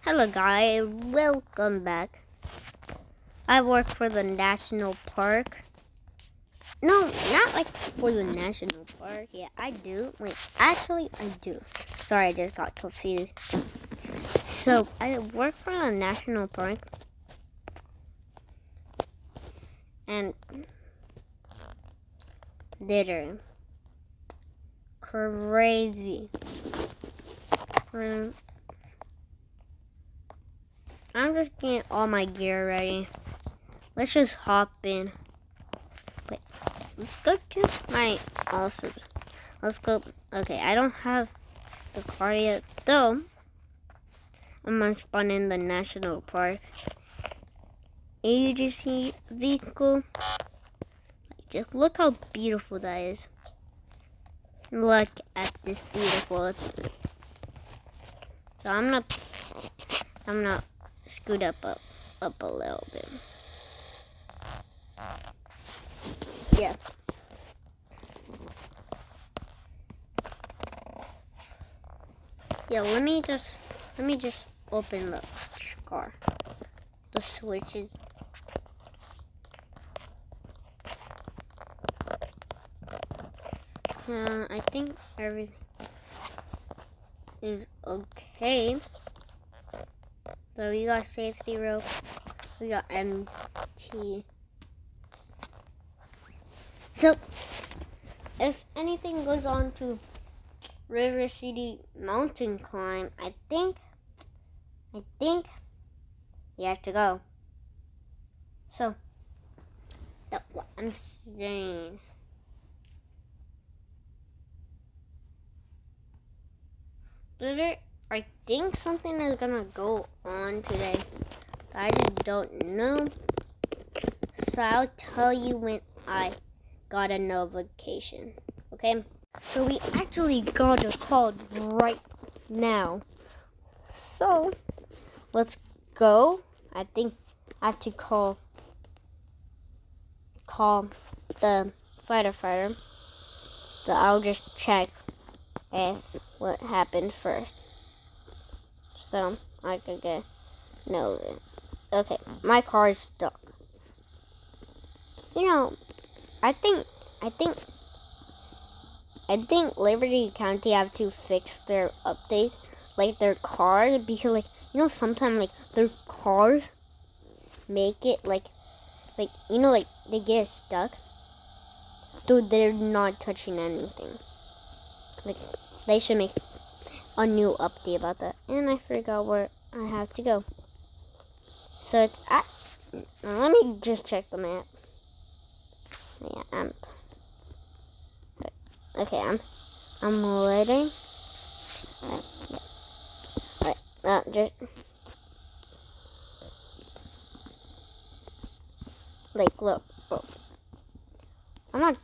Hello guys, welcome back. I work for the national park. No, not like for the national park. Yeah, I do. Wait, actually I do. Sorry, I just got confused. So, I work for the national park. And they're crazy. I'm just getting all my gear ready. Let's just hop in. Wait, let's go to my office. Let's go. Okay, I don't have the car yet, though. I'm gonna spawn in the national park. Agency vehicle. Just look how beautiful that is. Look at this beautiful. So I'm gonna scoot up a little bit. Yeah. Yeah, let me just open the car. The switches. I think everything is okay. So we got safety rope. We got MT. So if anything goes on to River City mountain climb, I think you have to go. So that's what I'm saying. I think something is gonna go on today. I just don't know. So I'll tell you when I got a notification. Okay? So we actually got a call right now. So let's go. I think I have to call the firefighter. So I'll just check if what happened first. So I could get no. Okay, my car is stuck. You know, I think Liberty County have to fix their update, like their cars, because like sometimes like their cars make it like they get stuck, so they're not touching anything. Like they should make a new update about that. And I forgot where I have to go. So it's at. Let me just check the map. Yeah, I'm loading. Just like look. I'm not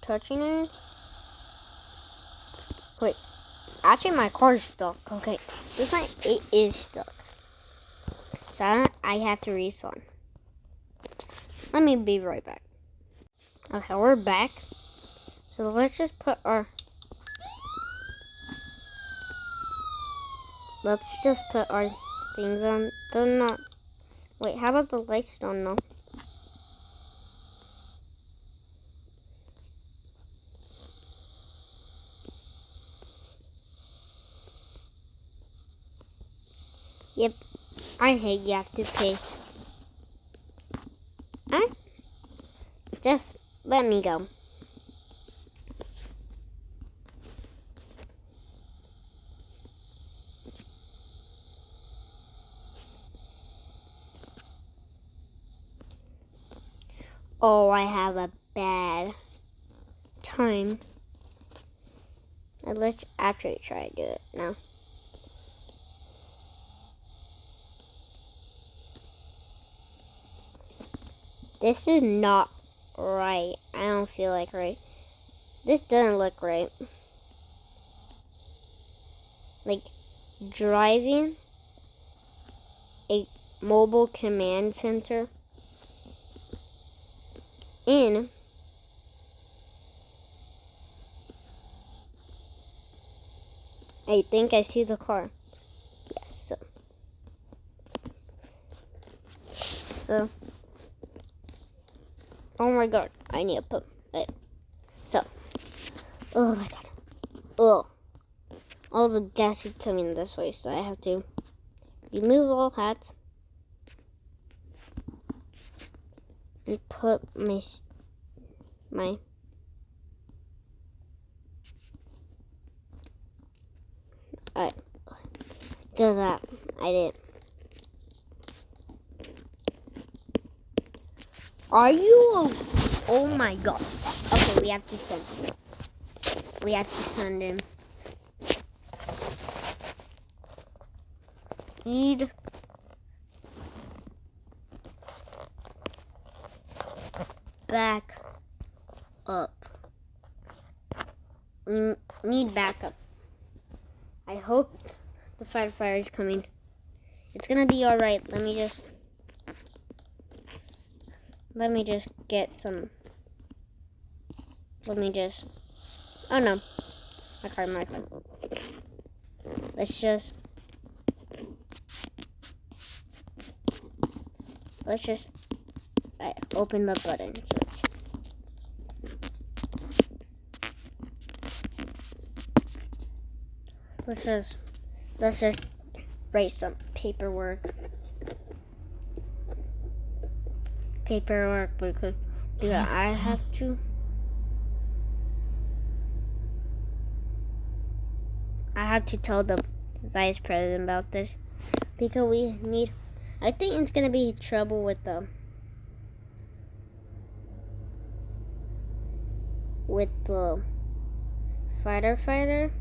touching it. Wait, actually my car's stuck. Okay, this time it is stuck. So I have to respawn. Let me be right back. Okay, we're back. So let's just put our things on. They're not. Wait, how about the lights don't know? Yep, I hate you have to pay. Just let me go. Oh, I have a bad time. Let's actually try to do it now. This is not right. I don't feel like right. This doesn't look right. Like driving a mobile command center in I think I see the car. Yeah, so So, oh my god, I need to put it. So, oh my god. Oh, all the gas is coming this way, so I have to remove all hats and put my Alright, do that. I did. Are you? Oh my god. Okay, we have to send. We have to send him. Need back up. We need backup. I hope the firefighter is coming. It's gonna be alright. Let me just get some. Oh no. My car. Let's just open the button. So let's just write some paperwork because I have to tell the vice president about this because I think it's gonna be trouble with the firefighter.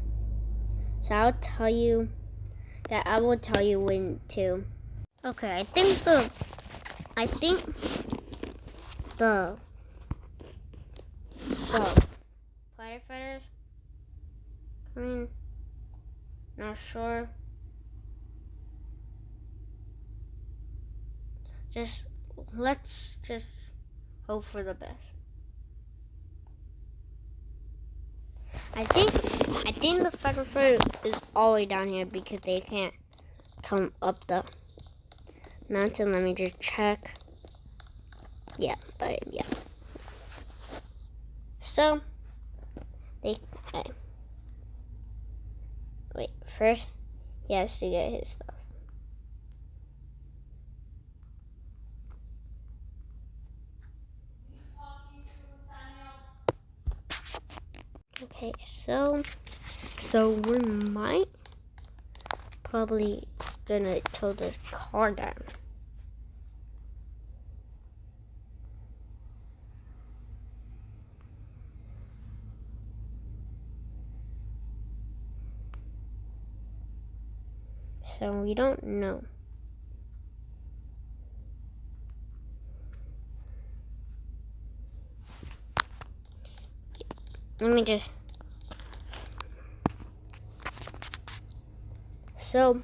So I will tell you when to. Okay, I think the firefighters coming. Not sure. Let's just hope for the best. I think the firefighter is all the way down here because they can't come up the mountain. Let me just check. Yeah. So wait. First, he has to get his stuff. Okay, so we might probably gonna tow this car down. So we don't know. Let me just. So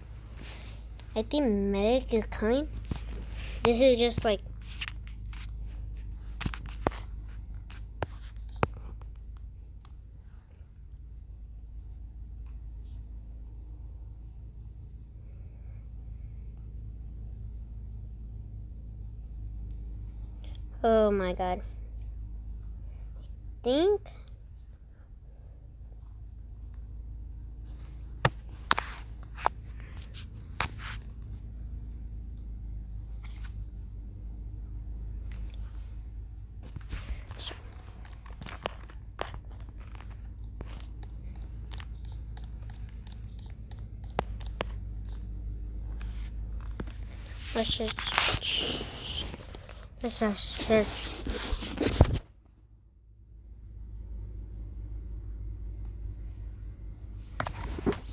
I think medic is coming. This is just like. Oh my god. I think. Let's just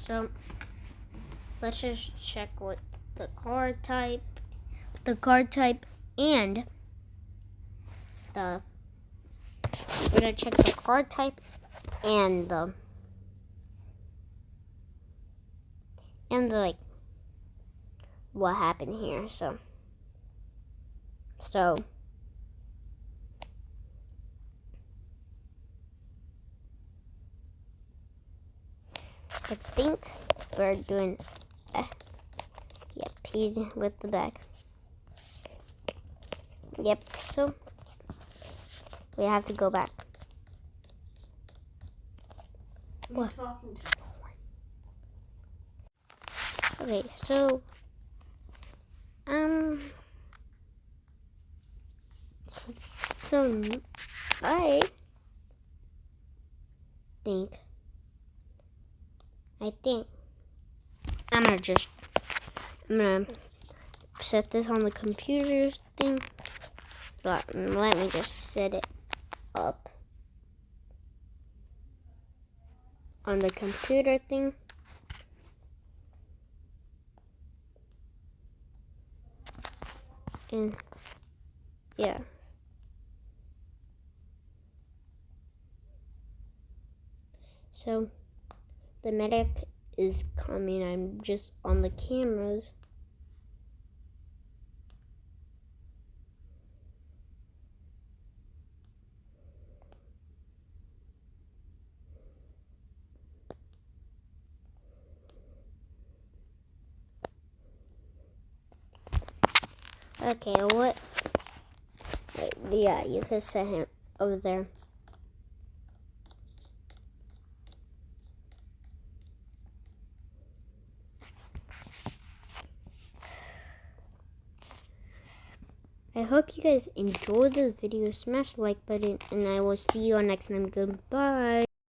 So let's just check what the car type and we're gonna check the car type and the like what happened here. So I think we're doing P's with the back. Yep, so we have to go back. What are you talking to? Okay, so so I think I'm gonna set this on the computer thing. Let me just set it up on the computer thing. And yeah. So the medic is coming. I'm just on the cameras. Okay, what? Yeah, you can set him over there. I hope you guys enjoyed this video. Smash the like button, and I will see you on next time. Goodbye.